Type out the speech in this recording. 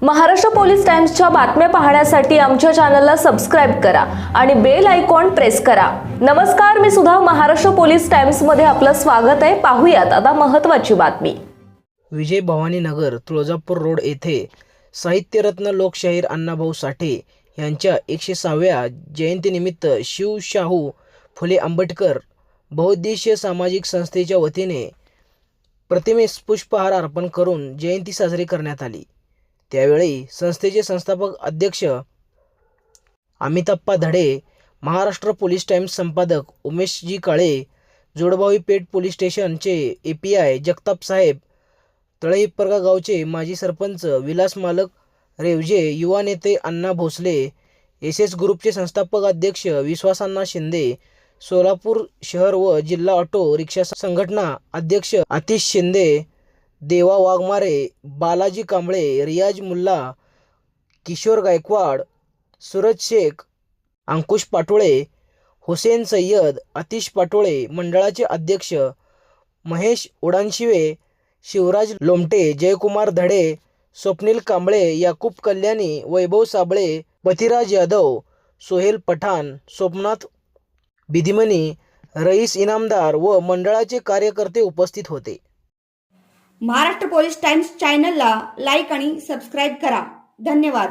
Maharashtra police टाइम्सच्या बातम्या पाहण्यासाठी आमच्या चॅनलला सबस्क्राइब करा आणि बेल आयकॉन प्रेस करा। नमस्कार, मी सुधा, महाराष्ट्र पोलीस टाइम्स मध्ये आपलं स्वागत आहे। पाहूयात आता महत्त्वाची बातमी। विजय भवानी नगर तुळजापूर रोड येथे साहित्यरत्न लोकशाहीर अण्णाभाऊ साठे यांच्या 106व्या जयंतीनिमित्त शिव शाहू फुले आंबेडकर बहुउद्देशीय सामाजिक संस्थेच्या वतीने प्रतिमेस पुष्पहार अर्पण करून जयंती साजरी करण्यात आली। त्यावेळी संस्थेचे संस्थापक अध्यक्ष अमिताप्पा धडे, महाराष्ट्र पोलीस टाइम्स संपादक उमेशजी काळे, जोडभावी पेठ पोलीस स्टेशनचे API जगताप साहेब, तळेहिप्परगा गावचे माजी सरपंच विलास मालक रेवजे, युवा नेते अण्णा भोसले, SS ग्रुपचे संस्थापक अध्यक्ष विश्वासांना शिंदे, सोलापूर शहर व जिल्हा ऑटो रिक्षा संघटना अध्यक्ष आतिश शिंदे, देवा वाघमारे, बालाजी कांबळे, रियाज मुल्ला, किशोर गायकवाड, सूरज शेख, अंकुश पाटोळे, हुसेन सय्यद, आतिश पाटोळे, मंडळाचे अध्यक्ष महेश उडानशिवे, शिवराज लोमटे, जयकुमार धडे, स्वप्नील कांबळे, याकूब कल्याणी, वैभव साबळे, पतिराज यादव, सोहेल पठाण, सोमनाथ बिधिमनी, रईस इनामदार व मंडळाचे कार्यकर्ते उपस्थित होते। महाराष्ट्र पोलीस टाइम्स चॅनलला लाईक आणि सबस्क्राईब करा। धन्यवाद।